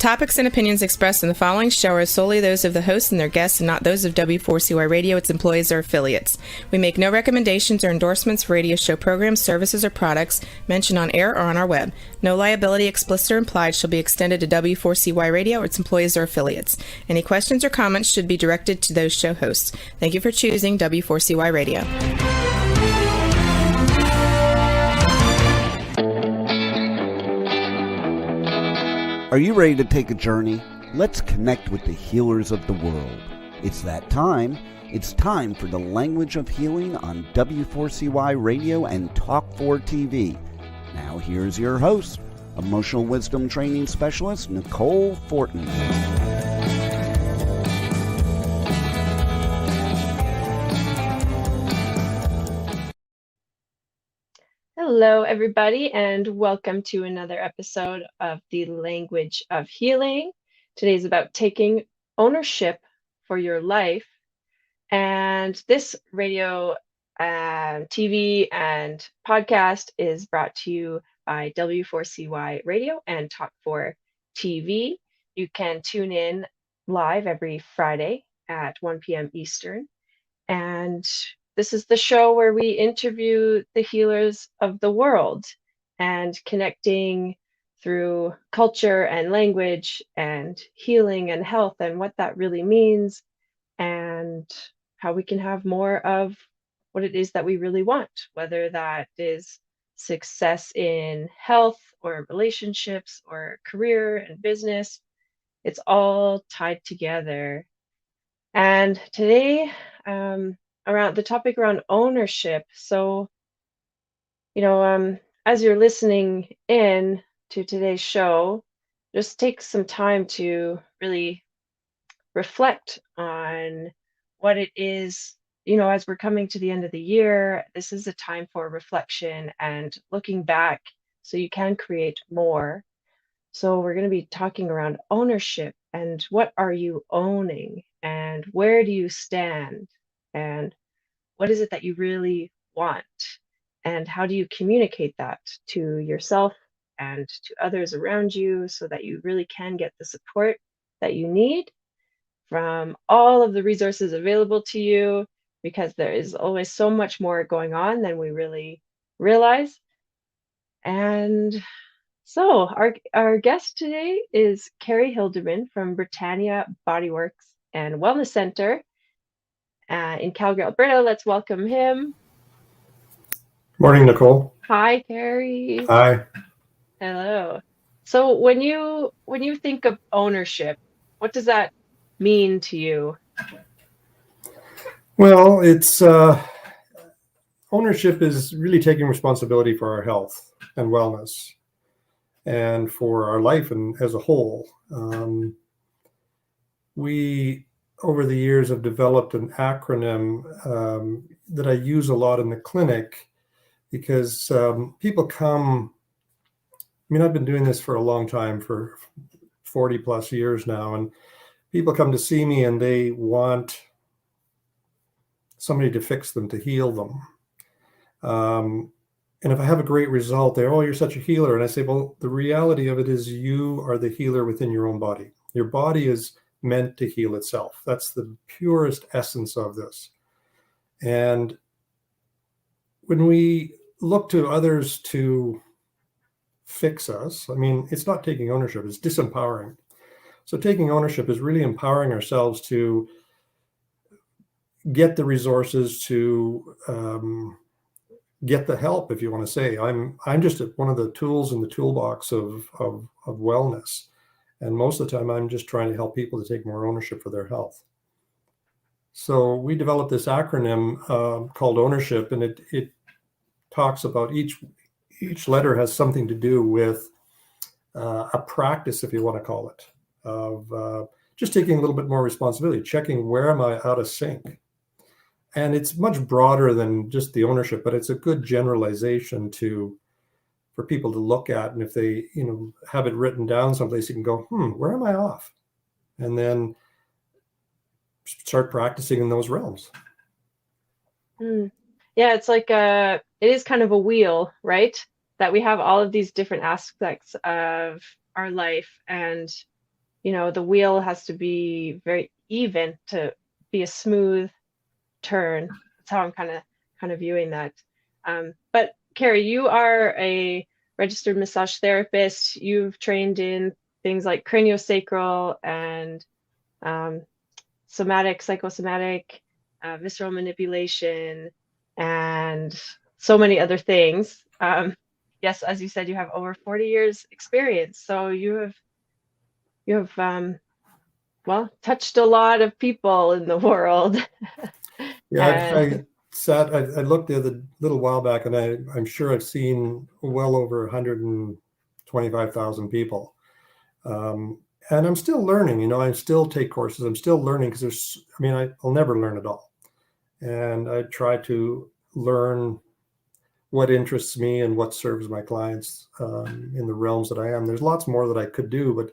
topics and opinions expressed in the following show are solely those of the host and their guests and not those of W4CY Radio, its employees, or affiliates. We make no recommendations or endorsements for radio show programs, services, or products mentioned on air or on our web. No liability, explicit or implied, shall be extended to W4CY Radio or its employees or affiliates. Any questions or comments should be directed to those show hosts. Thank you for choosing W4CY Radio. Are you ready to take a journey? Let's connect with the healers of the world. It's that time. It's time for the Language of Healing on W4CY Radio and Talk4 TV. Now here's your host, Emotional Wisdom Training Specialist Nicole Fortin. Hello, everybody, and welcome to another episode of the Language of Healing. Today's about taking ownership for your life. And this radio, TV, and podcast is brought to you by W4CY Radio and Talk4 TV. You can tune in live every Friday at 1 p.m. Eastern. And this is the show where we interview the healers of the world and connecting through culture and language and healing and health and what that really means and how we can have more of what it is that we really want, whether that is success in health or relationships or career and business. It's all tied together. And today, around the topic around ownership. So, as you're listening in to today's show, just take some time to really reflect on what it is, as we're coming to the end of the year. This is a time for reflection and looking back so you can create more. So we're going to be talking around ownership and what are you owning and where do you stand? And what is it that you really want? And how do you communicate that to yourself and to others around you so that you really can get the support that you need from all of the resources available to you, because there is always so much more going on than we really realize. And so our guest today is Carrie Hilderman from Britannia Bodyworks and Wellness Center in Calgary, Alberta. Let's welcome him. Morning, Nicole. Hi, Carrie. Hi. Hello. So when you think of ownership, what does that mean to you? Well, it's ownership is really taking responsibility for our health and wellness and for our life and as a whole. We over the years have developed an acronym that I use a lot in the clinic because people come, I've been doing this for a long time, for 40 plus years now, and people come to see me and they want somebody to fix them, to heal them. And if I have a great result, they're, oh, you're such a healer. And I say, well, the reality of it is you are the healer within your own body. Your body is meant to heal itself. That's the purest essence of this. And when we look to others to fix us, it's not taking ownership, it's disempowering. So taking ownership is really empowering ourselves to get the resources, to get the help, if you want to say. I'm just one of the tools in the toolbox of wellness. And most of the time, I'm just trying to help people to take more ownership for their health. So we developed this acronym called Ownership, and it talks about each letter has something to do with a practice, if you want to call it, of just taking a little bit more responsibility, checking where am I out of sync. And it's much broader than just the ownership, but it's a good generalization for people to look at. And if they, have it written down someplace, you can go, where am I off? And then start practicing in those realms. Yeah, it's like it is kind of a wheel, right? That we have all of these different aspects of our life, and the wheel has to be very even to be a smooth turn. That's how I'm kind of viewing that. But Carrie, you are a registered massage therapist. You've trained in things like craniosacral and somatic, psychosomatic, visceral manipulation, and so many other things. Yes, as you said, you have over 40 years experience. So you have well, touched a lot of people in the world. Yeah, And I looked at a little while back, and I'm sure I've seen well over 125,000 people. And I'm still learning, I still take courses. I'm still learning because I'll never learn it all. And I try to learn what interests me and what serves my clients in the realms that I am. There's lots more that I could do, but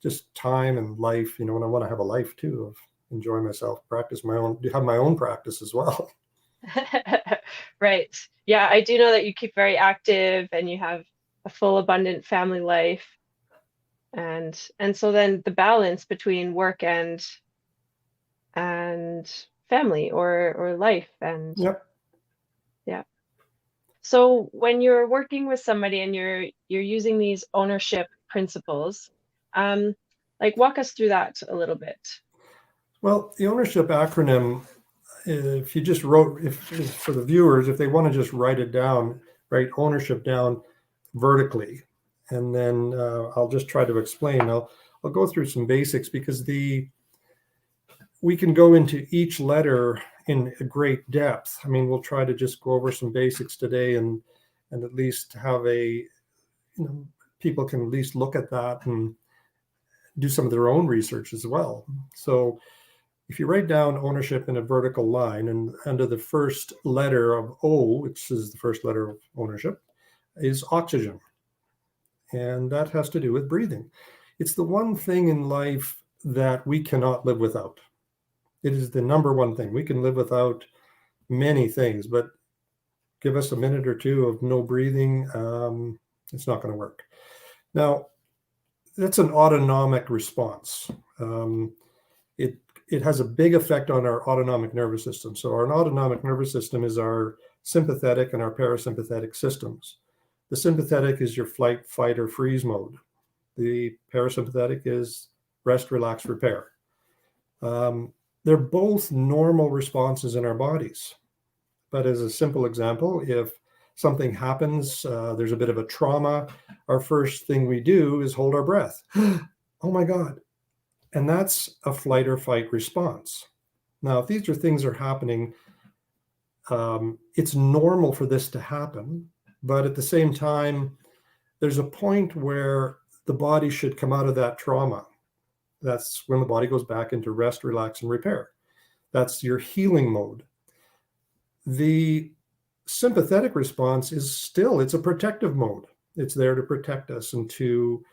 just time and life, and I want to have a life too of enjoy myself, have my own practice as well. right. Yeah, I do know that you keep very active and you have a full, abundant family life. And so then the balance between work and family or life and Yep. yeah. So when you're working with somebody and you're using these ownership principles, like walk us through that a little bit. Well, the ownership acronym, if you just for the viewers, if they want to just write ownership down vertically, and then I'll just try to explain. I'll go through some basics because we can go into each letter in a great depth. We'll try to just go over some basics today and at least have people can at least look at that and do some of their own research as well. So if you write down ownership in a vertical line, and under the first letter of O, which is the first letter of ownership, is oxygen. And that has to do with breathing. It's the one thing in life that we cannot live without. It is the number one thing. We can live without many things, but give us a minute or two of no breathing, it's not going to work. Now, that's an autonomic response. It has a big effect on our autonomic nervous system. So our autonomic nervous system is our sympathetic and our parasympathetic systems. The sympathetic is your flight, fight, or freeze mode. The parasympathetic is rest, relax, repair. They're both normal responses in our bodies. But as a simple example, if something happens, there's a bit of a trauma, our first thing we do is hold our breath. Oh my God. And that's a flight or fight response. Now, if these things are happening, it's normal for this to happen. But at the same time, there's a point where the body should come out of that trauma. That's when the body goes back into rest, relax, and repair. That's your healing mode. The sympathetic response it's a protective mode. It's there to protect us and to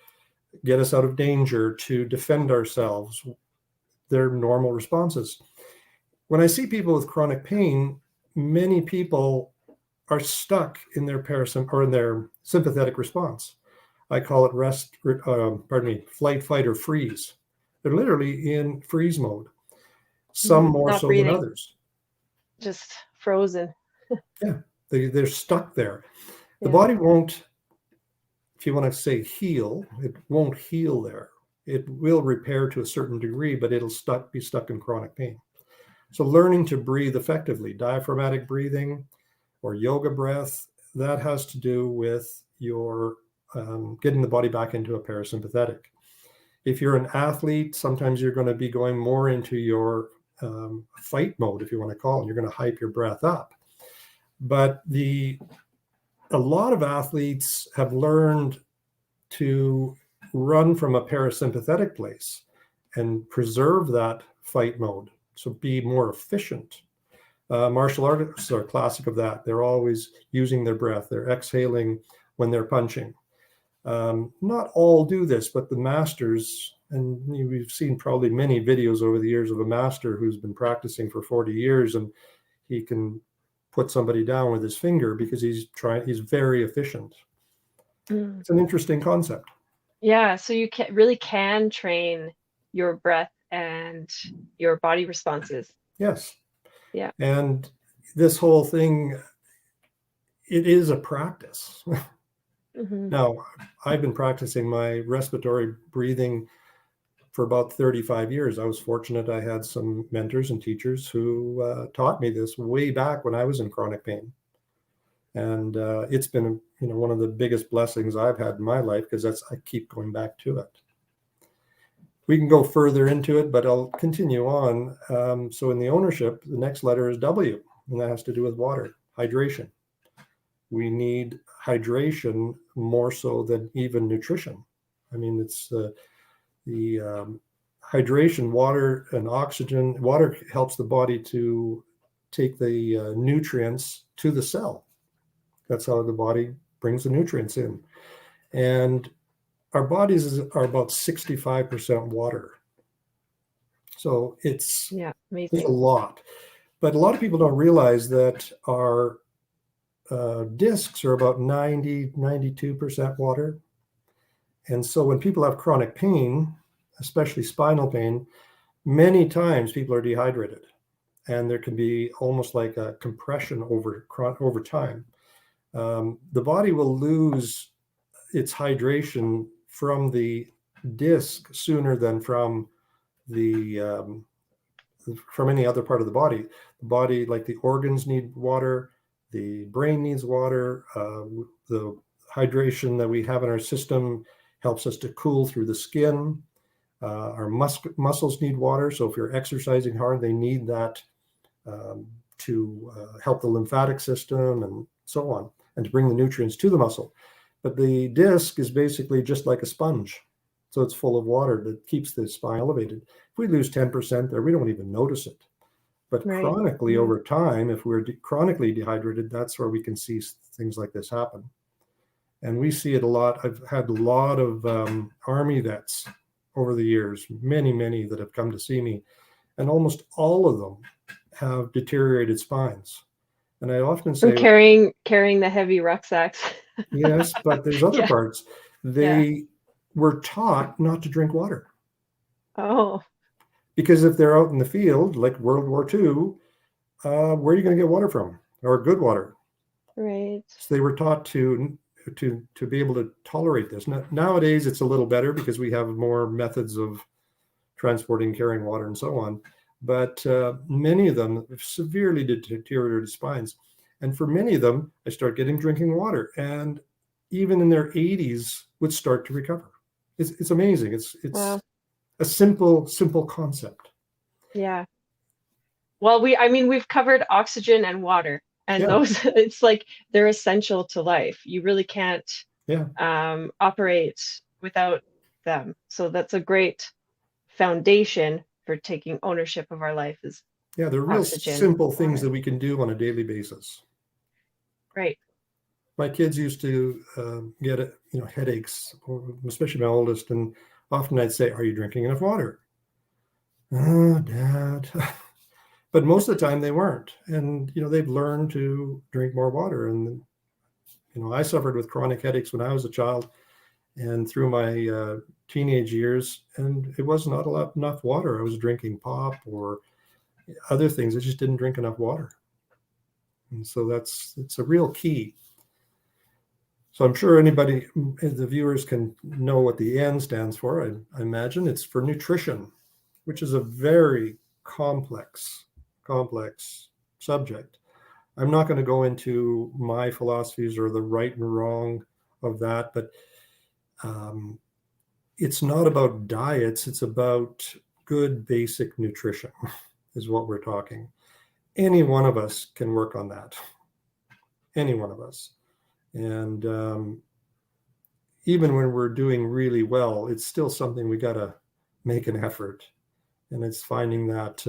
get us out of danger, to defend ourselves. They're normal responses. When I see people with chronic pain, many people are stuck in their in their sympathetic response. I call it flight, fight, or freeze. They're literally in freeze mode. Some more Not so breathing. than others. Just frozen. Yeah, they're stuck there. The Yeah. body won't, if you want to say heal, it won't heal there. It will repair to a certain degree, but it'll be stuck in chronic pain. So learning to breathe effectively, diaphragmatic breathing or yoga breath, that has to do with your getting the body back into a parasympathetic. If you're an athlete, sometimes you're going to be going more into your fight mode, if you want to call it. You're going to hype your breath up. But a lot of athletes have learned to run from a parasympathetic place and preserve that fight mode. So be more efficient. Martial artists are a classic of that. They're always using their breath. They're exhaling when they're punching. Not all do this, but the masters, and we've seen probably many videos over the years of a master who's been practicing for 40 years, and he can put somebody down with his finger because he's very efficient. It's an interesting concept. Yeah, so you really can train your breath and your body responses. Yes. Yeah. And this whole thing, it is a practice. Hmm. Now, I've been practicing my respiratory breathing for about 35 years. I was fortunate I had some mentors and teachers who taught me this way back when I was in chronic pain. And it's been, one of the biggest blessings I've had in my life, because I keep going back to it. We can go further into it, but I'll continue on. So in the ownership, the next letter is W, and that has to do with water, hydration. We need hydration more so than even nutrition. I mean, it's the hydration, water and oxygen. Water helps the body to take the nutrients to the cell. That's how the body brings the nutrients in. And our bodies are about 65% water. So it's Yeah, a amazing. lot. But a lot of people don't realize that our discs are about 92% water. And so when people have chronic pain, especially spinal pain, many times people are dehydrated. And there can be almost like a compression over time. The body will lose its hydration from the disc sooner than from any other part of the body. The body, like the organs, need water. The brain needs water. The hydration that we have in our system helps us to cool through the skin. Our muscles need water. So if you're exercising hard, they need that to help the lymphatic system and so on, and to bring the nutrients to the muscle. But the disc is basically just like a sponge. So it's full of water that keeps the spine elevated. If we lose 10% there, we don't even notice it. But Right. chronically, over time, if we're chronically dehydrated, that's where we can see things like this happen. And we see it a lot. I've had a lot of Army vets over the years, many that have come to see me, and almost all of them have deteriorated spines. And I often From say, carrying the heavy rucksacks. yes, but there's other Yeah. parts. They were taught not to drink water. Oh, Because if they're out in the field, like World War II, where are you going to get water from, or good water? right. So they were taught to be able to tolerate this. Nowadays, it's a little better because we have more methods of transporting, carrying water, and so on. But many of them have severely deteriorated spines. And for many of them, I start getting drinking water, and even in their 80s would start to recover. It's amazing. It's Wow. a simple concept. Yeah. Well, we've covered oxygen and water, and Yeah. those, it's like they're essential to life. You really can't Yeah. operate without them. So that's a great foundation for taking ownership of our life is Yeah, they're real oxygen, simple things water. that we can do on a daily basis. Right. My kids used to get headaches, especially my oldest, and often I'd say, "Are you drinking enough water?" "Oh, Dad." But most of the time they weren't, and they've learned to drink more water. And I suffered with chronic headaches when I was a child and through my teenage years, and it was not enough water. I was drinking pop or other things. I just didn't drink enough water. And so it's a real key. So I'm sure anybody, the viewers, can know what the N stands for. I imagine it's for nutrition, which is a very complex subject. I'm not going to go into my philosophies or the right and wrong of that, but it's not about diets. It's about good basic nutrition is what we're talking. Any one of us can work on that. Any one of us. And even when we're doing really well, it's still something we got to make an effort. And it's finding that,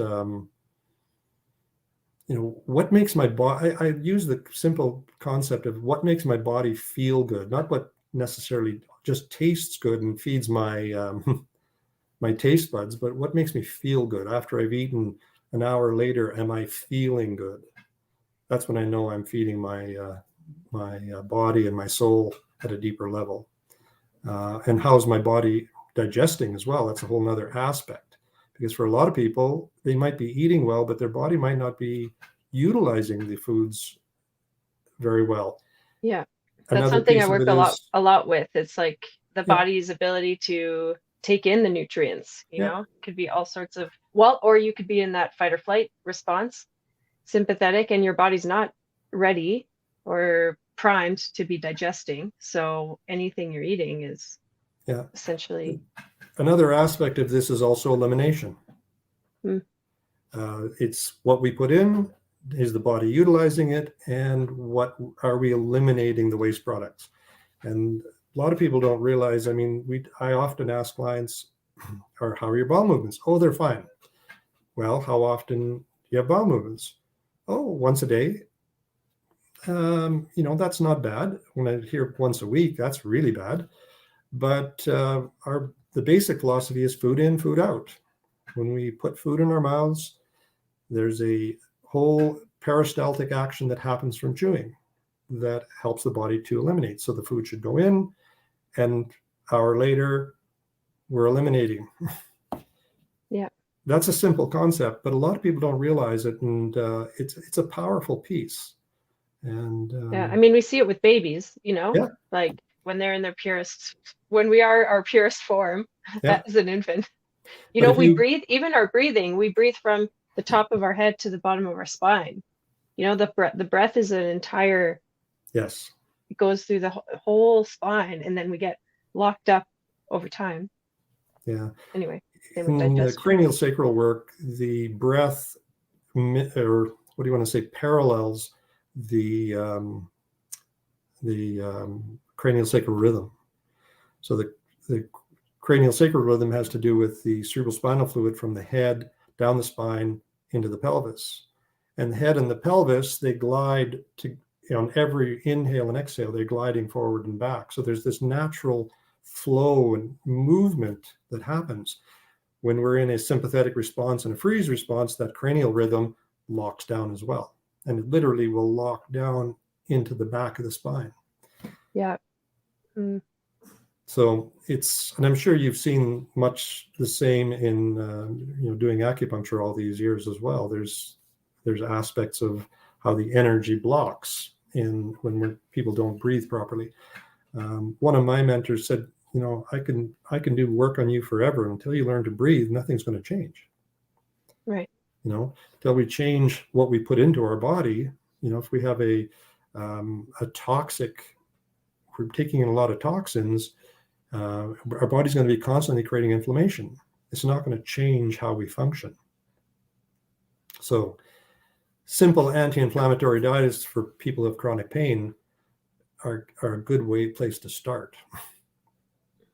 what makes my body, I use the simple concept of what makes my body feel good, not what necessarily just tastes good and feeds my my taste buds, but what makes me feel good. After I've eaten, an hour later, am I feeling good? That's when I know I'm feeding my body and my soul at a deeper level. And how's my body digesting as well? That's a whole nother aspect, because for a lot of people, they might be eating well, but their body might not be utilizing the foods very well. Yeah. That's Another something I piece of work it is, a lot with. It's like the yeah, body's ability to take in the nutrients, yeah, could be all sorts of, well, or you could be in that fight or flight response, sympathetic, and your body's not ready or primed to be digesting. So anything you're eating is yeah. essentially, Another aspect of this is also elimination. hmm, It's what we put in, is the body utilizing it, and what are we eliminating the waste products? And a lot of people don't realize, I mean, I often ask clients, or how are your bowel movements? Oh, they're fine. Well, how often do you have bowel movements? Oh, once a day. That's not bad. When I hear once a week, that's really bad. But the basic philosophy is food in, food out. When we put food in our mouths, there's a whole peristaltic action that happens from chewing that helps the body to eliminate. So the food should go in, and an hour later, we're eliminating. yeah. That's a simple concept, but a lot of people don't realize it, and it's a powerful piece. And Yeah. I mean, we see it with babies, yeah, like when they're in their purest, when we are our purest form yeah. as an infant. But if We you, breathe, even our breathing, we breathe from the top of our head to the bottom of our spine. The breath is an entire, yes, it goes through the whole spine, and then we get locked up over time. yeah. Anyway, same with In the digestion. cranial sacral work, the breath, or what do you want to say, parallels the cranial sacral rhythm. So the cranial sacral rhythm has to do with the cerebral spinal fluid from the head down the spine into the pelvis. And the head and the pelvis, they glide to, on every inhale and exhale, they're gliding forward and back. So there's this natural flow and movement that happens. When we're in a sympathetic response and a freeze response, that cranial rhythm locks down as well. And it literally will lock down into the back of the spine. Yeah. Mm. So and I'm sure you've seen much the same in, doing acupuncture all these years as well. There's aspects of how the energy blocks when people don't breathe properly. One of my mentors said, I can do work on you forever. Until you learn to breathe, nothing's going to change. Right. Till we change what we put into our body. If we have a toxic, we're taking in a lot of toxins, our body's going to be constantly creating inflammation. It's not going to change how we function. So simple anti-inflammatory diets for people who have chronic pain are a good place to start.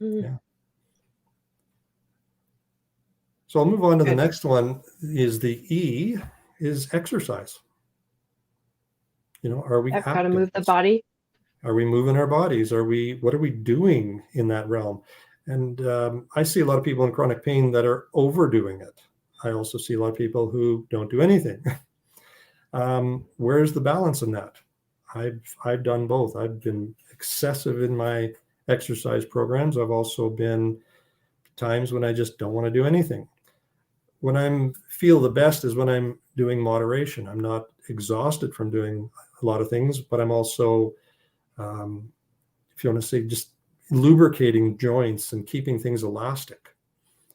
Mm. Yeah. So I'll move on to the Good. next one. Is the E is exercise. Are we I've got to active? move the body. Are we moving our bodies? What are we doing in that realm? And I see a lot of people in chronic pain that are overdoing it. I also see a lot of people who don't do anything. Where's the balance in that? I've done both. I've been excessive in my exercise programs. I've also been times when I just don't want to do anything. When I feel the best is when I'm doing moderation. I'm not exhausted from doing a lot of things, but I'm also, if you want to say, just lubricating joints and keeping things elastic.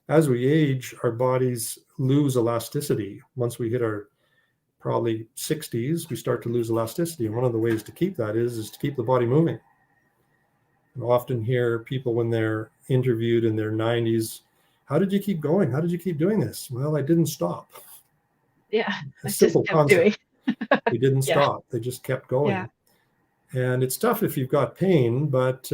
As we age, our bodies lose elasticity. Once we hit our probably 60s, we start to lose elasticity. And one of the ways to keep that is to keep the body moving. I often hear people when they're interviewed in their 90s, how did you keep going? How did you keep doing this? Well, I didn't stop. Yeah. A I simple just kept concept. doing. They didn't Yeah. stop. They just kept going. Yeah. And it's tough if you've got pain, but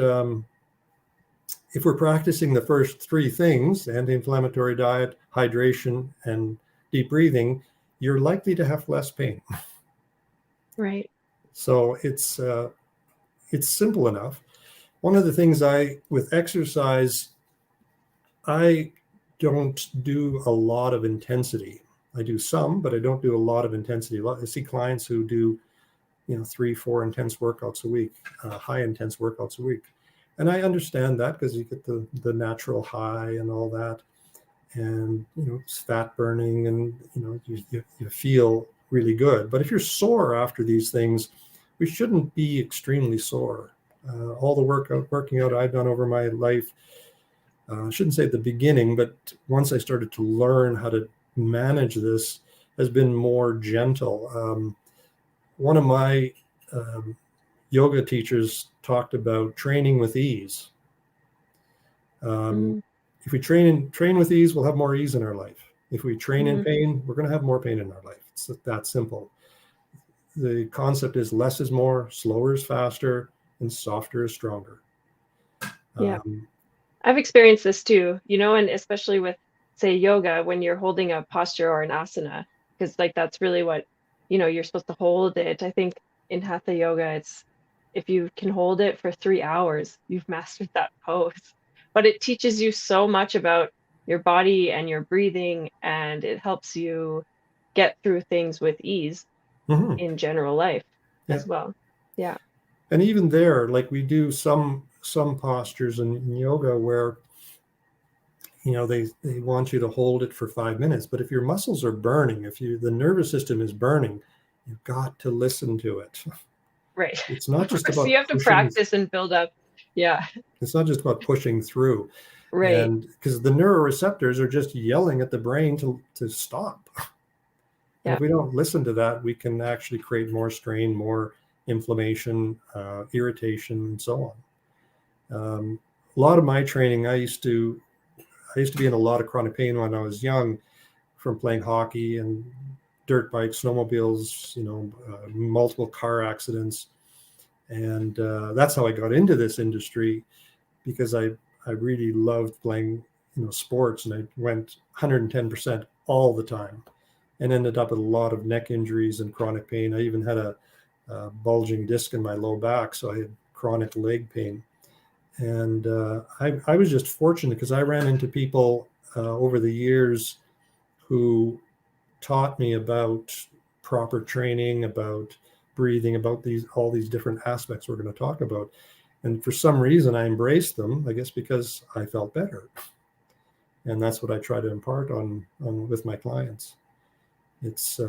if we're practicing the first three things, anti-inflammatory diet, hydration, and deep breathing, you're likely to have less pain. Right. So it's simple enough. One of the things with exercise, I don't do a lot of intensity. I do some, but I don't do a lot of intensity. I see clients who do, 3-4 intense workouts a week, high intense workouts a week. And I understand that because you get the natural high and all that. And, it's fat burning and, you feel really good. But if you're sore after these things, we shouldn't be extremely sore. All the working out I've done over my life, I shouldn't say at the beginning, but once I started to learn how to manage this, has been more gentle. One of my yoga teachers talked about training with ease. If we train with ease, we'll have more ease in our life. If we train in pain, we're going to have more pain in our life. It's that simple. The concept is less is more, slower is faster, and softer is stronger. Yeah. I've experienced this too, and especially with, say, yoga, when you're holding a posture or an asana, because like that's really what, you're supposed to hold it. I think in Hatha yoga, it's if you can hold it for 3 hours, you've mastered that pose. But it teaches you so much about your body and your breathing, and it helps you get through things with ease in general life as well. Yeah. And even there, like we do some postures in yoga where, they want you to hold it for 5 minutes. But if your muscles are burning, the nervous system is burning, you've got to listen to it. Right. It's not just about so you have to practice and build up. Yeah. It's not just about pushing through. Right. And because the neuroreceptors are just yelling at the brain to stop. And if we don't listen to that, we can actually create more strain, more inflammation, irritation, and so on. A lot of my training, I used to be in a lot of chronic pain when I was young from playing hockey and dirt bikes, snowmobiles, multiple car accidents. And that's how I got into this industry, because I really loved playing, sports, and I went 110% all the time and ended up with a lot of neck injuries and chronic pain. I even had a bulging disc in my low back, so I had chronic leg pain. And I was just fortunate because I ran into people over the years who taught me about proper training, about breathing, about all these different aspects we're going to talk about. And for some reason, I embraced them, I guess because I felt better. And that's what I try to impart on with my clients. It's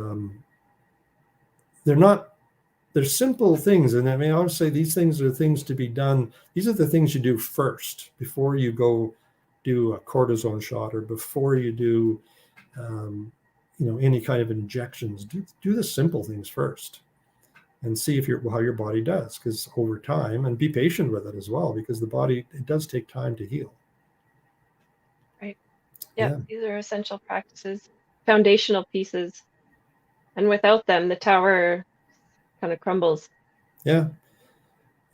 they're simple things. And I mean, I always say these things are things to be done. These are the things you do first before you go do a cortisone shot, or before you do, any kind of injections. Do the simple things first and see how your body does, because over time, and be patient with it as well, because the body, it does take time to heal. Right. Yeah. These are essential practices, foundational pieces. And without them, the tower kind of crumbles. Yeah.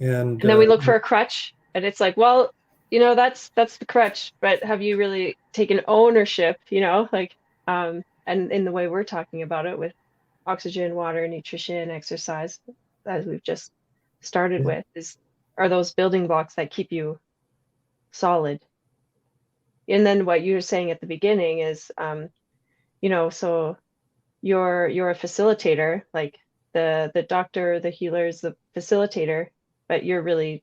And then we look for a crutch, and it's like, well, that's the crutch, but have you really taken ownership, and in the way we're talking about it with oxygen, water, nutrition, exercise, as we've just started with, are those building blocks that keep you solid. And then what you were saying at the beginning is, so you're a facilitator, like the doctor, the healer is the facilitator, but you're really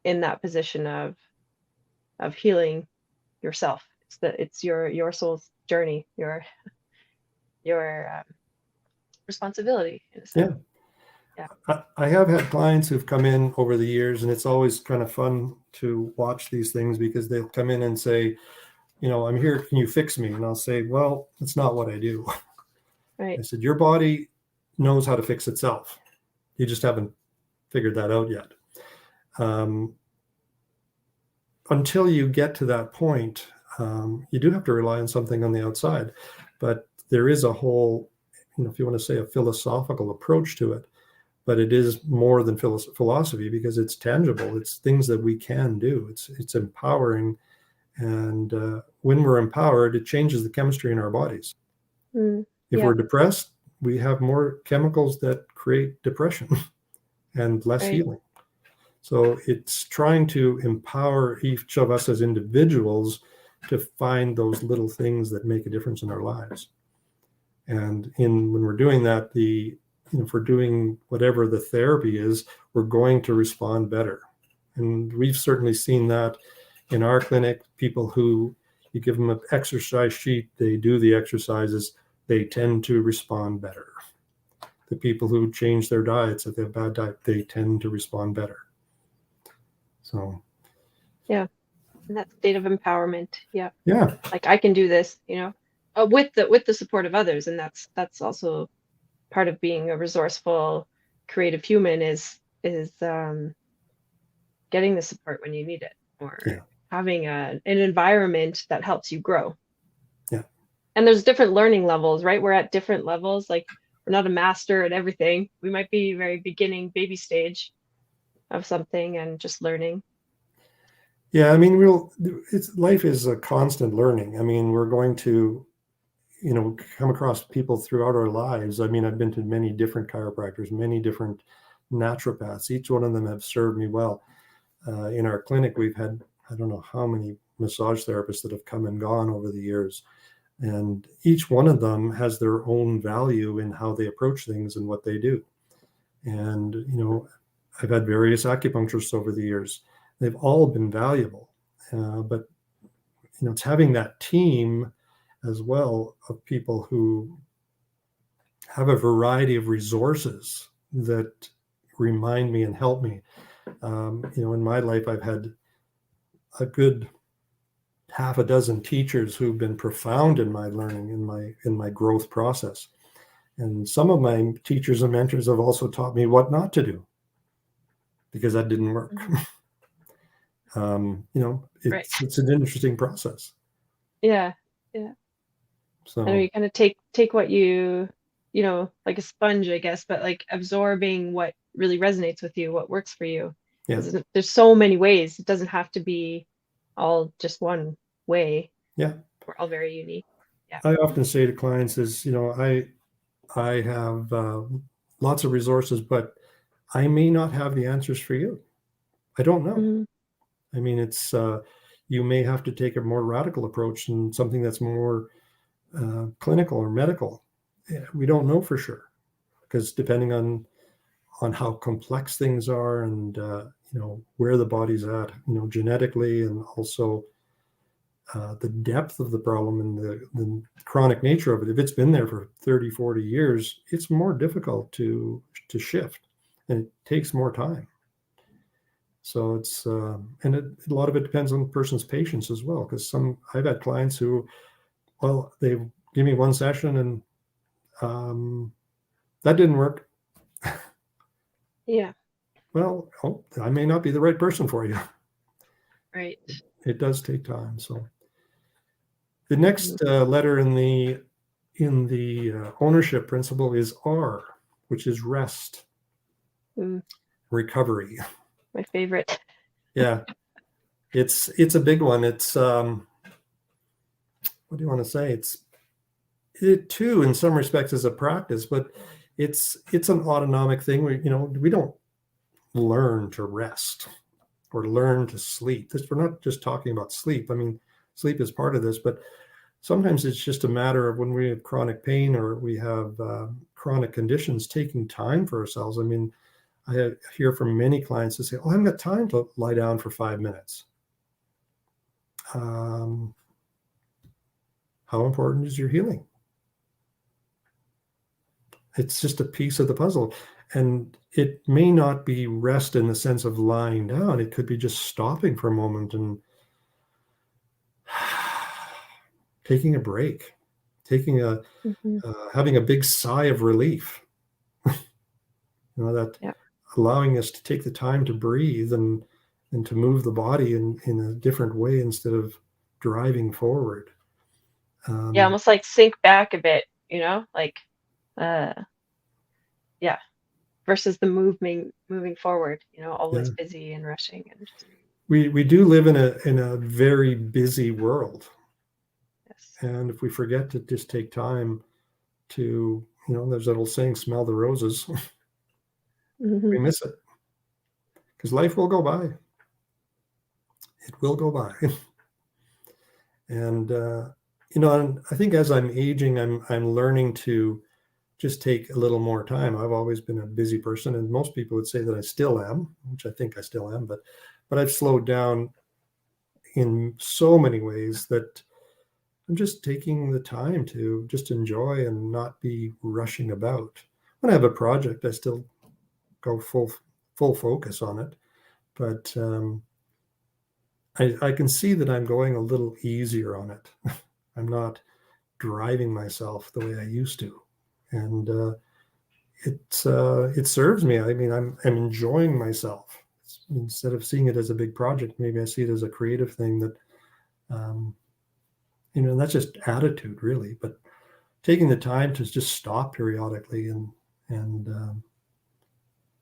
in that position of healing yourself. It's your soul's journey, your responsibility in a sense. Yeah. I have had clients who've come in over the years, and it's always kind of fun to watch these things, because they'll come in and say, I'm here, can you fix me? And I'll say, well, that's not what I do. Right. I said, your body knows how to fix itself. You just haven't figured that out yet. Until you get to that point, you do have to rely on something on the outside. But there is a whole, if you want to say, a philosophical approach to it. But it is more than philosophy, because it's tangible. It's things that we can do. It's empowering. And when we're empowered, it changes the chemistry in our bodies. If we're depressed, we have more chemicals that create depression and less healing. So it's trying to empower each of us as individuals to find those little things that make a difference in our lives. And when we're doing that, if we're doing whatever the therapy is, we're going to respond better. And we've certainly seen that in our clinic. People who you give them an exercise sheet, they do the exercises, they tend to respond better. The people who change their diets, if they have bad diet, they tend to respond better. So Yeah. And that state of empowerment. Yeah. yeah, Like I can do this, with the support of others. And that's also part of being a resourceful, creative human is getting the support when you need it, or yeah, having an environment that helps you grow. yeah. And there's different learning levels, right? We're at different levels. Like we're not a master at everything. We might be very beginning baby stage of something and just learning. Yeah, I mean, life is a constant learning. I mean, we're going to, come across people throughout our lives. I mean, I've been to many different chiropractors, many different naturopaths. Each one of them have served me well. In our clinic, we've had, I don't know how many massage therapists that have come and gone over the years. And each one of them has their own value in how they approach things and what they do. And, I've had various acupuncturists over the years. They've all been valuable. But, it's having that team as well of people who have a variety of resources that remind me and help me. In my life, I've had a good half a dozen teachers who've been profound in my learning, in my growth process. And some of my teachers and mentors have also taught me what not to do, because that didn't work. Right. It's an interesting process. Yeah. So And you kind of take what like a sponge, I guess, but like absorbing what really resonates with you, what works for you. yeah, There's so many ways. It doesn't have to be all just one way. yeah. We're all very unique. Yeah. I often say to clients is, I have lots of resources, but I may not have the answers for you. I don't know. Mhm. I mean, it's you may have to take a more radical approach and something that's more clinical or medical. We don't know for sure, because depending on how complex things are, and where the body's at, genetically, and also the depth of the problem and the chronic nature of it. If it's been there for 30, 40 years, it's more difficult to shift, and it takes more time. So it's and a lot of it depends on the person's patience as well, because I've had clients who, well, they give me one session and that didn't work. Yeah. Well, I may not be the right person for you. Right. It does take time. So the next letter in the ownership principle is R, which is rest, recovery. My favorite. Yeah, it's a big one. It's what do you want to say? It too, in some respects, is a practice, but it's an autonomic thing. We don't learn to rest or learn to sleep. We're not just talking about sleep. I mean, sleep is part of this, but sometimes it's just a matter of when we have chronic pain or we have chronic conditions, taking time for ourselves. I mean, I hear from many clients that say, "Oh, I haven't got time to lie down for 5 minutes." How important is your healing? It's just a piece of the puzzle. And it may not be rest in the sense of lying down. It could be just stopping for a moment and taking a break, having a big sigh of relief. That allowing us to take the time to breathe and to move the body in a different way instead of driving forward. Almost like sink back a bit, like versus the moving forward, always busy and rushing and just... We do live in a very busy world. Yes. And if we forget to just take time to, there's that old saying, smell the roses. We miss it, because life will go by. It will go by. And, and I think as I'm aging, I'm learning to just take a little more time. I've always been a busy person, and most people would say that I still am, which I think I still am, but I've slowed down in so many ways that I'm just taking the time to just enjoy and not be rushing about. When I have a project, I still go full focus on it, but I can see that I'm going a little easier on it. I'm not driving myself the way I used to, and it serves me. I mean, I'm enjoying myself. Instead of seeing it as a big project, maybe I see it as a creative thing that, and that's just attitude, really. But taking the time to just stop periodically and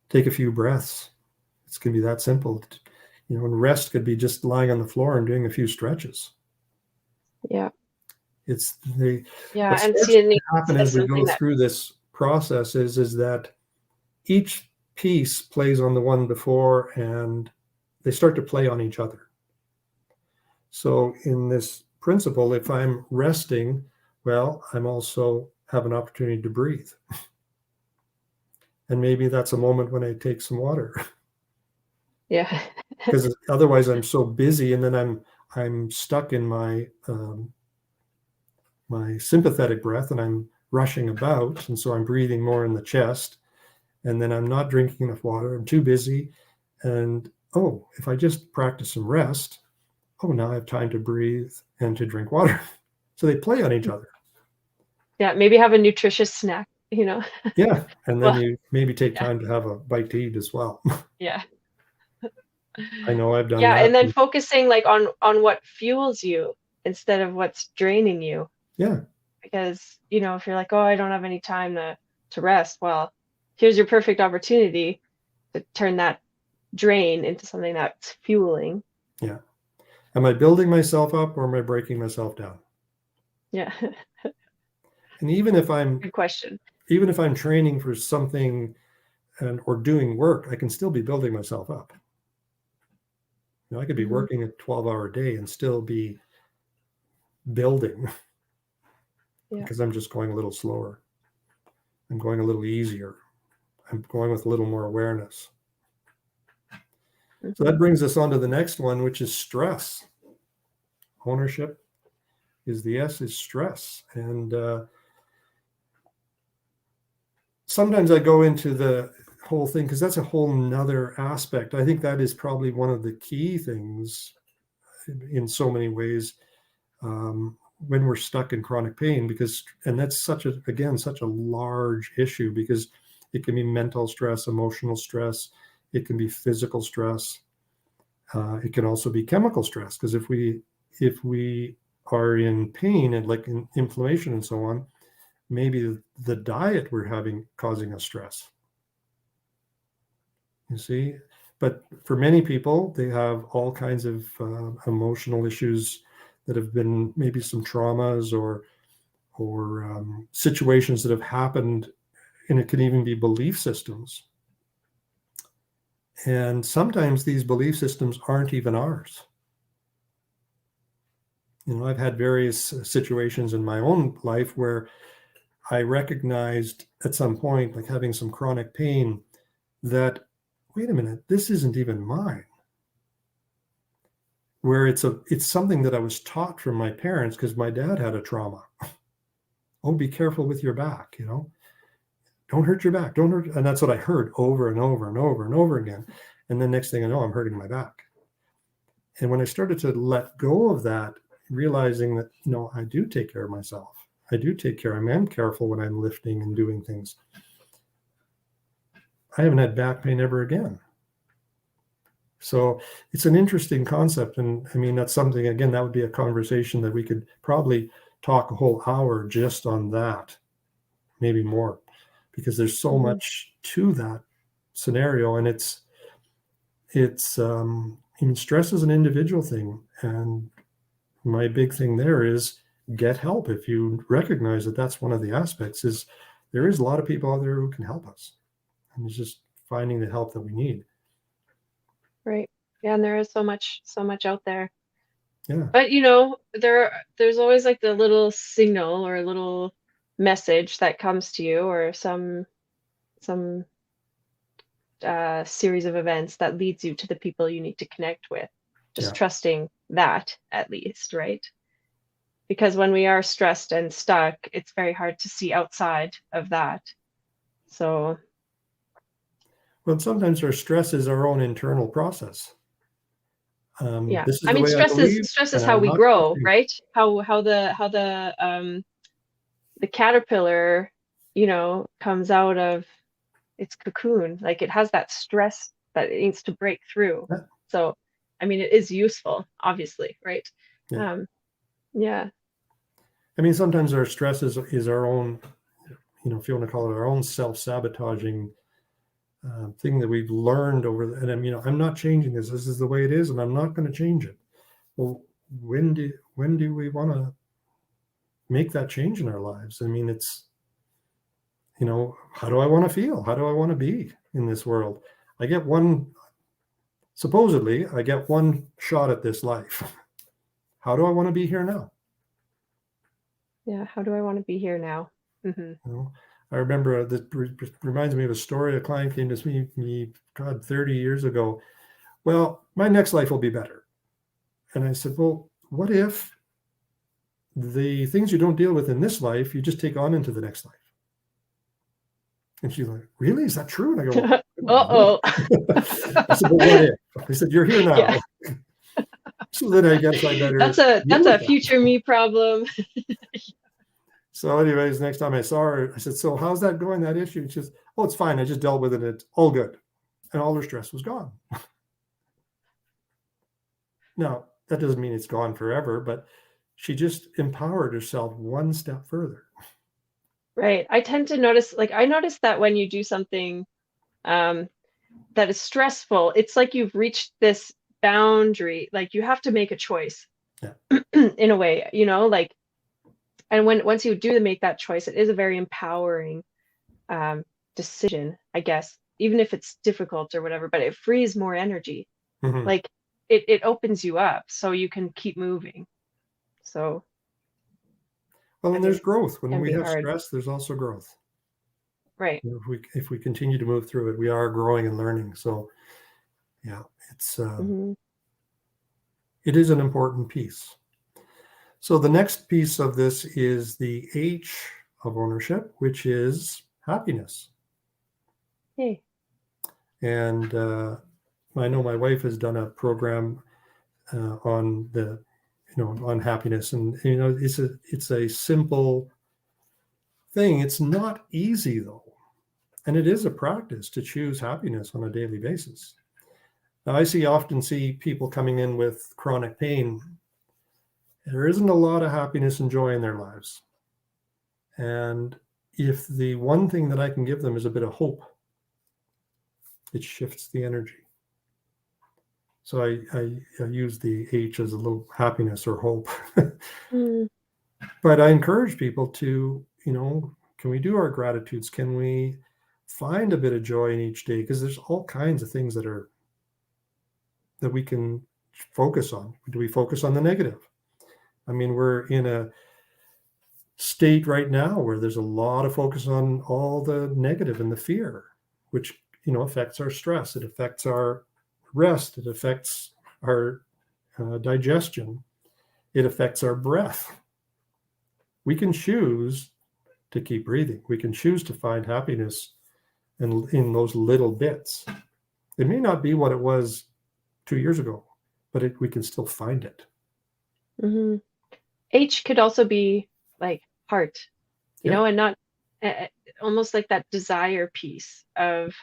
take a few breaths. It's going to be that simple. And rest could be just lying on the floor and doing a few stretches. Yeah. It's yeah, what and starts seeing to happen as we go that through this process is that each piece plays on the one before, and they start to play on each other. So in this principle, if I'm resting, well, I'm also have an opportunity to breathe. And maybe that's a moment when I take some water. Yeah. Because otherwise I'm so busy, and then I'm stuck in my my sympathetic breath, and I'm rushing about, and so I'm breathing more in the chest, and then I'm not drinking enough water. I'm too busy, and if I just practice some rest, now I have time to breathe and to drink water. So they play on each other. Yeah, maybe have a nutritious snack, Yeah, and then Well, you maybe take yeah. time to have a bite to eat as well. Yeah. I know I've done Yeah, that. and then focusing like on what fuels you instead of what's draining you. Yeah. Because, if you're like, I don't have any time to rest, well, here's your perfect opportunity to turn that drain into something that's fueling. Yeah. Am I building myself up, or am I breaking myself down? Yeah. And even if Good question. I'm training for something or doing work, I can still be building myself up. I could be working a 12-hour day and still be building. Yeah. Because I'm just going a little slower. I'm going a little easier. I'm going with a little more awareness. So that brings us on to the next one, which is stress. Ownership is the S is stress. And sometimes I go into the whole thing because that's a whole nother aspect. I think that is probably one of the key things in so many ways when we're stuck in chronic pain, and that's such a large issue, because it can be mental stress, emotional stress, it can be physical stress, it can also be chemical stress, because if we are in pain and like in inflammation and so on, maybe the diet we're having causing us stress. You see, but for many people, they have all kinds of emotional issues that have been maybe some traumas or situations that have happened, and it can even be belief systems. And sometimes these belief systems aren't even ours. I've had various situations in my own life where I recognized at some point, like having some chronic pain, that, wait a minute, this isn't even mine. Where it's something that I was taught from my parents, because my dad had a trauma. Be careful with your back, don't hurt your back, don't hurt. And that's what I heard over and over and over and over again. And then next thing I know, I'm hurting my back. And when I started to let go of that, realizing that, I do take care of myself. I do take care. I am careful when I'm lifting and doing things. I haven't had back pain ever again. So it's an interesting concept. And I mean, that's something, again, that would be a conversation that we could probably talk a whole hour just on that, maybe more, because there's so much to that scenario. And it's stress is an individual thing. And my big thing there is get help. If you recognize that that's one of the aspects, is there is a lot of people out there who can help us. And it's just finding the help that we need. Right. Yeah, and there is so much out there. Yeah. But there's always like the little signal or a little message that comes to you, or some series of events that leads you to the people you need to connect with. Just Yeah. trusting that, at least, right? Because when we are stressed and stuck, it's very hard to see outside of that. So Well, sometimes our stress is our own internal process. yeah, This is I the mean, way I believe, stress is and how I'm we not going to grow, change. right? How the caterpillar, comes out of its cocoon. Like, it has that stress that it needs to break through. Yeah. So, I mean, it is useful, obviously, right? Yeah. Yeah. I mean, sometimes our stress is our own, if you want to call it our own self-sabotaging thing that we've learned over. And I'm not changing this. This is the way it is, and I'm not going to change it. Well, when do we want to make that change in our lives? I mean, it's, how do I want to feel? How do I want to be in this world? Supposedly, I get one shot at this life. How do I want to be here now? Yeah. How do I want to be here now? Mm-hmm. I remember that reminds me of a story. A client came to me, God, 30 years ago. Well, my next life will be better. And I said, well, what if the things you don't deal with in this life, you just take on into the next life? And she's like, really? Is that true? And I go, Uh-oh. I said, but what if? I said, you're here now. Yeah. So then I guess I better. That's a future me problem. So anyways, next time I saw her, I said, so how's that going, that issue? And she says, oh, it's fine. I just dealt with it. It's all good. And all her stress was gone. Now, that doesn't mean it's gone forever, but she just empowered herself one step further. Right. I tend to notice that when you do something that is stressful, it's like you've reached this boundary. Like, you have to make a choice. Yeah. In a way, and once you do make that choice, it is a very empowering decision, I guess, even if it's difficult or whatever, but it frees more energy. Mm-hmm. Like, it opens you up so you can keep moving. So, well, and there's growth. When we have hard. stress, there's also growth. Right. If we continue to move through it, we are growing and learning. So yeah, it's it is an important piece. So the next piece of this is the H of ownership, which is happiness. Hey. And I know my wife has done a program on on happiness, and it's a simple thing. It's not easy though, and it is a practice to choose happiness on a daily basis. Now, I often see people coming in with chronic pain. There isn't a lot of happiness and joy in their lives. And if the one thing that I can give them is a bit of hope, it shifts the energy. So I use the H as a little happiness or hope. But I encourage people to, can we do our gratitudes? Can we find a bit of joy in each day? Because there's all kinds of things that we can focus on. Do we focus on the negative? I mean, we're in a state right now where there's a lot of focus on all the negative and the fear, which, affects our stress. It affects our rest. It affects our digestion. It affects our breath. We can choose to keep breathing. We can choose to find happiness in those little bits. It may not be what it was 2 years ago, but we can still find it. Mm-hmm. H could also be like heart, and not almost like that desire piece of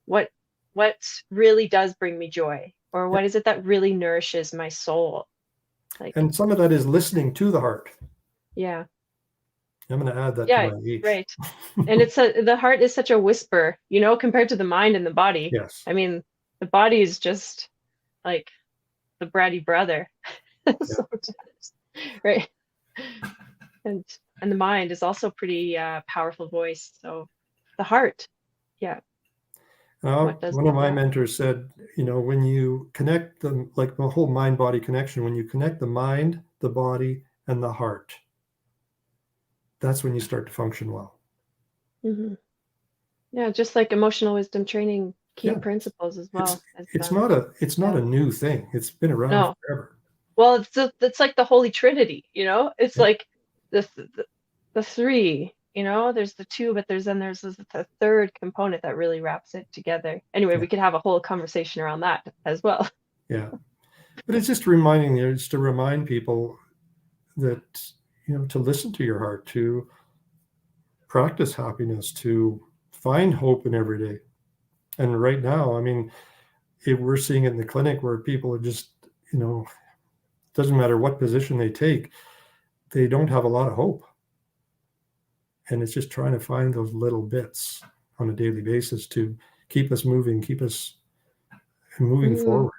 what really does bring me joy, or what is it that really nourishes my soul. And some of that is listening to the heart. Yeah. I'm going to add that to my H. Right. And the heart is such a whisper, compared to the mind and the body. Yes. I mean, the body is just like the bratty brother. Sometimes, right? And the mind is also pretty powerful voice. So the heart, yeah. One of my mentors said, when you connect them, like the whole mind-body connection, when you connect the mind, the body, and the heart, that's when you start to function well. Hmm. Yeah, just like emotional wisdom training key Yeah. principles as well. It's not a new thing. It's been around No. forever. Well, it's like the Holy Trinity, It's Yeah. like the three, there's the two, but there's the third component that really wraps it together. Anyway, Yeah. we could have a whole conversation around that as well. Yeah. But it's just reminding you, it's to remind people that, to listen to your heart, to practice happiness, to find hope in every day. And right now, I mean, we're seeing it in the clinic where people are just, doesn't matter what position they take, they don't have a lot of hope. And it's just trying to find those little bits on a daily basis to keep us moving, keep us moving forward.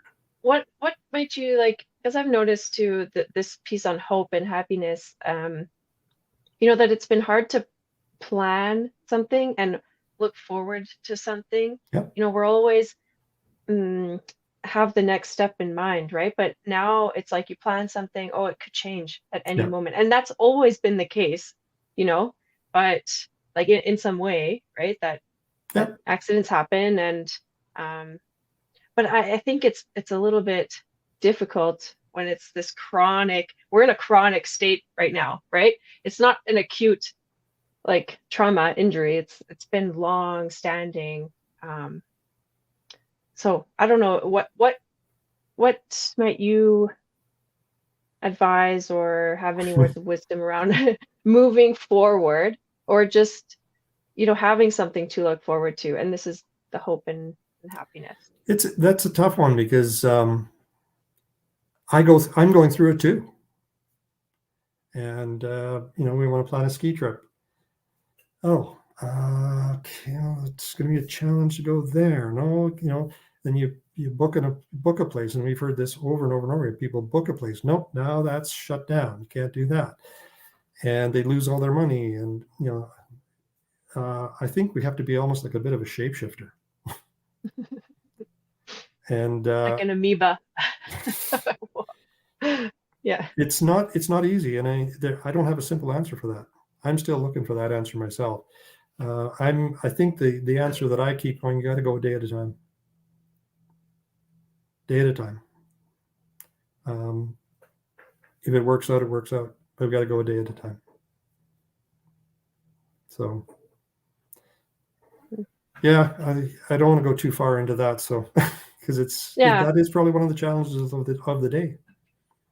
What might you like? Because I've noticed too that this piece on hope and happiness, that it's been hard to plan something and look forward to something. Yeah. We're always have the next step in mind, right? But now it's like you plan something, oh, it could change at any moment. And that's always been the case, but like in some way, right? That accidents happen. And but I think it's a little bit difficult when it's this chronic, we're in a chronic state right now, right? It's not an acute like trauma injury. It's been long standing. So I don't know what might you advise or have any words of wisdom around moving forward, or just having something to look forward to. And this is the hope and happiness. That's a tough one because I'm going through it too. And we want to plan a ski trip. Oh, okay, it's going to be a challenge to go there. No, then you book a place, and we've heard this over and over and over. People book a place. Nope, now that's shut down. You can't do that, and they lose all their money. And I think we have to be almost like a bit of a shapeshifter. And like an amoeba. Yeah, it's not easy, and I don't have a simple answer for that. I'm still looking for that answer myself. I think the answer that I keep going, you got to go a day at a time. Day at a time. If it works out, it works out. But we've got to go a day at a time. So, yeah, I don't want to go too far into that. So, because that is probably one of the challenges of the day.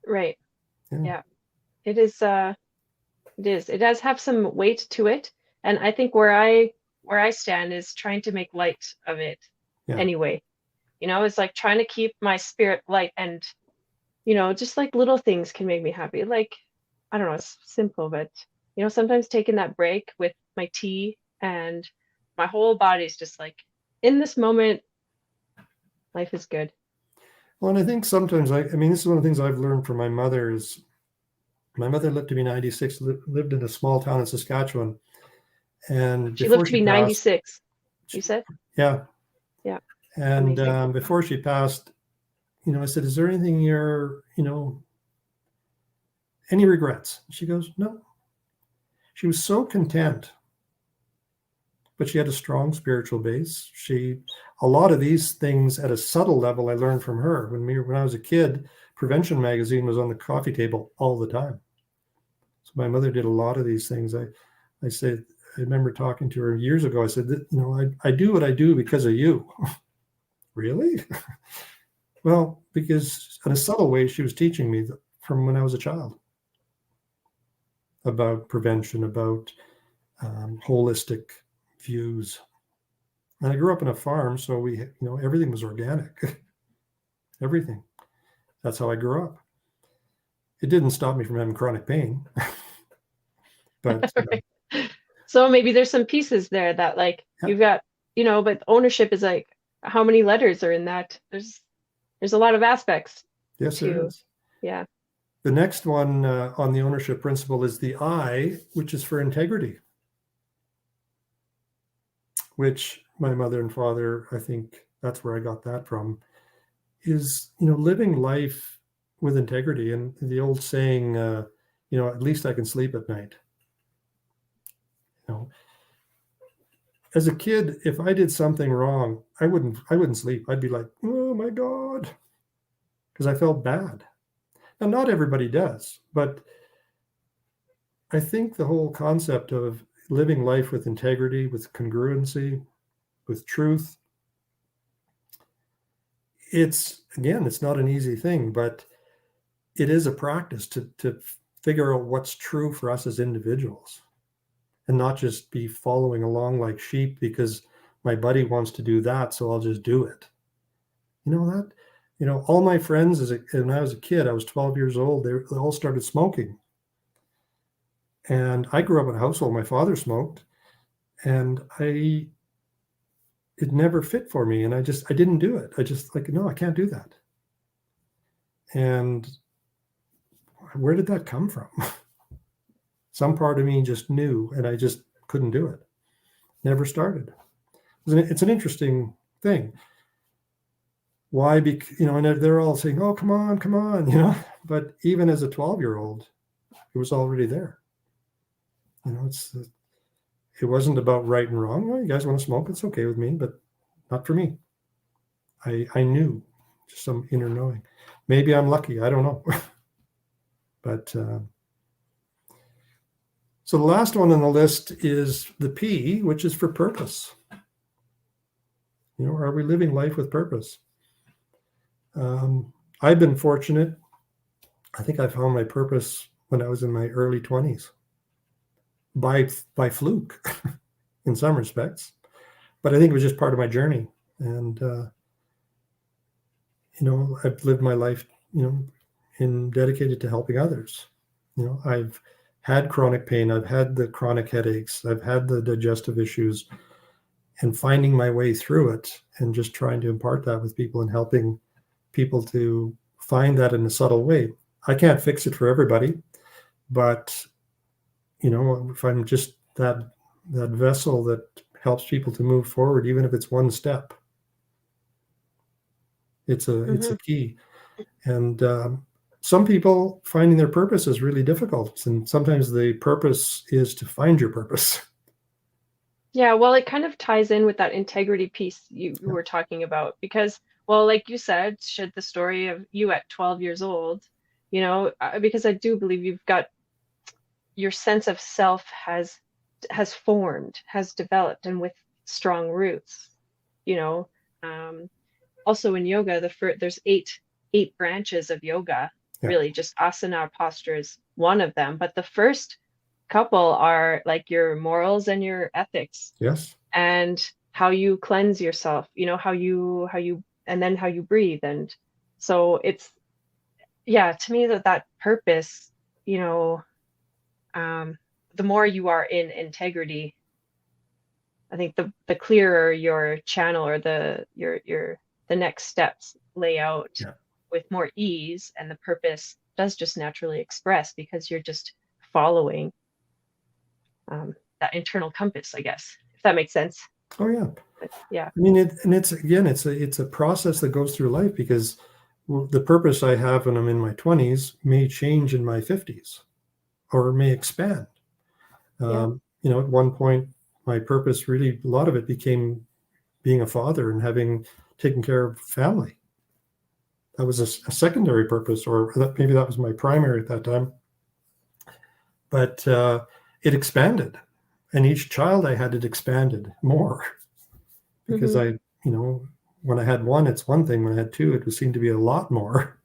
Right. Yeah. It is. It is. It does have some weight to it, and I think where I stand is trying to make light of it. Anyway, it's like trying to keep my spirit light, and just like little things can make me happy. Like, I don't know, it's simple, but sometimes taking that break with my tea and my whole body's just like, in this moment, life is good. Well, and I think sometimes this is one of the things I've learned from my mother is. My mother lived to be 96, lived in a small town in Saskatchewan. And she lived to be 96, you said? Yeah. Yeah. And before she passed, I said, is there anything any regrets? She goes, no. She was so content, but she had a strong spiritual base. A lot of these things at a subtle level, I learned from her. When I was a kid, Prevention magazine was on the coffee table all the time. So my mother did a lot of these things. I remember talking to her years ago. I said, I do what I do because of you. Really? Well, because in a subtle way, she was teaching me from when I was a child about prevention, about holistic views. And I grew up in a farm, so we, everything was organic. Everything. That's how I grew up. It didn't stop me from having chronic pain. But so maybe there's some pieces there that like you've got, but ownership is like, how many letters are in that? There's a lot of aspects. Yes, there is. Yeah. The next one on the ownership principle is the I, which is for integrity, which my mother and father, I think that's where I got that from, is, living life with integrity. And the old saying, at least I can sleep at night. know, as a kid, if I did something wrong, I wouldn't sleep. I'd be like, oh my God, because I felt bad. And not everybody does, but I think the whole concept of living life with integrity, with congruency, with truth, it's not an easy thing, but it is a practice to figure out what's true for us as individuals and not just be following along like sheep because my buddy wants to do that, so I'll just do it. All my friends, when I was a kid, I was 12 years old, they all started smoking. And I grew up in a household, my father smoked, and it never fit for me. And I didn't do it. I just no, I can't do that. And where did that come from? Some part of me just knew, and I just couldn't do it. Never started. It's an interesting thing. Why? And they're all saying, oh, come on, but even as a 12-year-old, it was already there. It wasn't about right and wrong. Well, you guys want to smoke? It's okay with me, but not for me. I knew, just some inner knowing. Maybe I'm lucky. I don't know. But so the last one on the list is the P, which is for purpose. Are we living life with purpose? I've been fortunate. I think I found my purpose when I was in my early 20s. By fluke in some respects, but I think it was just part of my journey. And, I've lived my life, dedicated to helping others. I've had chronic pain. I've had the chronic headaches. I've had the digestive issues, and finding my way through it and just trying to impart that with people and helping people to find that in a subtle way. I can't fix it for everybody, but if I'm just that vessel that helps people to move forward, even if it's one step, it's a key. And some people finding their purpose is really difficult, and sometimes the purpose is to find your purpose. Yeah, well, it kind of ties in with that integrity piece you were talking about, because, well, like you said, shared the story of you at 12 years old, because I do believe you've got your sense of self has formed, has developed, and with strong roots. Also in yoga, there's eight branches of yoga. Yeah. Really, just asana posture is one of them, but the first couple are like your morals and your ethics. Yes. And how you cleanse yourself, how you and then how you breathe. And so it's, to me, that purpose, the more you are in integrity, I think the clearer your channel or the next steps lay out with more ease, and the purpose does just naturally express because you're just following that internal compass, I guess, if that makes sense. Oh yeah. But, yeah. I mean, it's a process that goes through life, because the purpose I have when I'm in my 20s may change in my 50s, or may expand. At one point, my purpose, really, a lot of it became being a father and taken care of family. That was a secondary purpose, or maybe that was my primary at that time. But it expanded, and each child I had, it expanded more, because I, when I had one, it's one thing. When I had two, it seemed to be a lot more.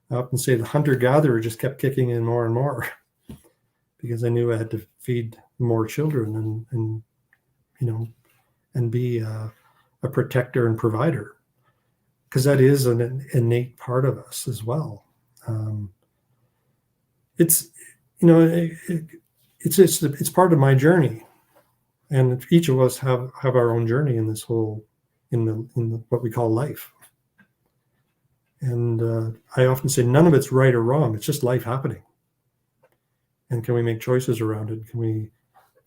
I often say the hunter-gatherer just kept kicking in more and more, because I knew I had to feed more children and be a protector and provider, because that is an innate part of us as well. It's part of my journey, and each of us have our own journey in this whole, in the what we call life. And I often say none of it's right or wrong. It's just life happening. And can we make choices around it? Can we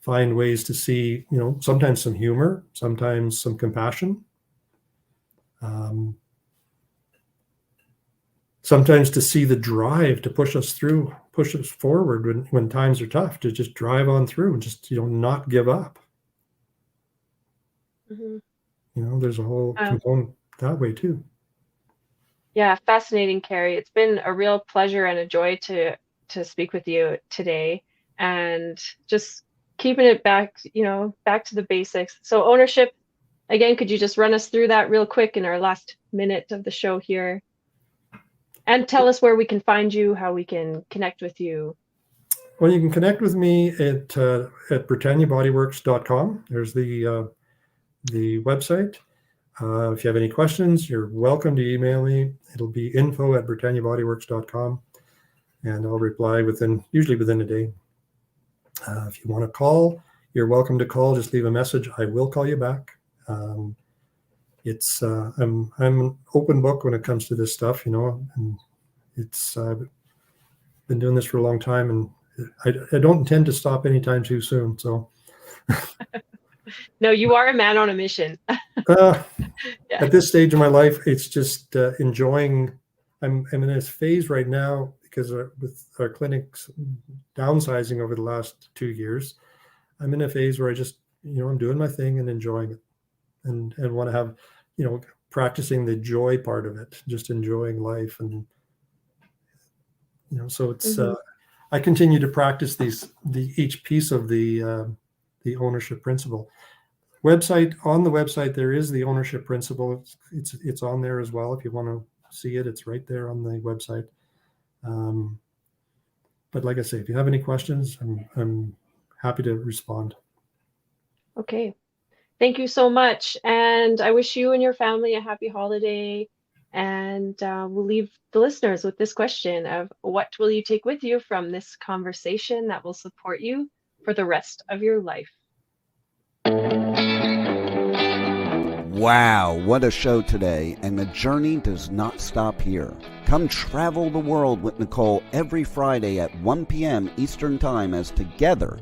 find ways to see, sometimes some humor, sometimes some sometimes to see the drive to push us forward when times are tough, to just drive on through and just, not give up. There's a whole component that way too. Yeah, fascinating, Carrie. It's been a real pleasure and a joy to speak with you today, and just keeping it back to the basics. So ownership, again, could you just run us through that real quick in our last minute of the show here? And tell us where we can find you, how we can connect with you. Well, you can connect with me at BritanniaBodyWorks.com. There's the website. If you have any questions, you're welcome to email me. It'll be info@BritanniaBodyWorks.com, and I'll reply usually within a day. If you want to call, you're welcome to call. Just leave a message. I will call you back. I'm an open book when it comes to this stuff, and I've been doing this for a long time, and I don't intend to stop anytime too soon. So, no, you are a man on a mission. At this stage of my life, it's just enjoying. I'm in this phase right now because with our clinics downsizing over the last 2 years, I'm in a phase where I just, I'm doing my thing and enjoying it, and want to have, practicing the joy part of it, just enjoying life. And, so it's, I continue to practice each piece of the ownership principle. On the website, there is the ownership principle. It's on there as well. If you want to see it, it's right there on the website. But like I say, if you have any questions, I'm happy to respond. Okay. Thank you so much. And I wish you and your family a happy holiday. And we'll leave the listeners with this question of, what will you take with you from this conversation that will support you for the rest of your life? Wow, what a show today, and the journey does not stop here. Come travel the world with Nicole every Friday at 1 p.m. Eastern Time as together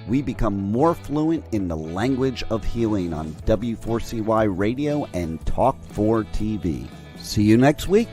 we become more fluent in the language of healing on W4CY Radio and Talk 4 TV. See you next week.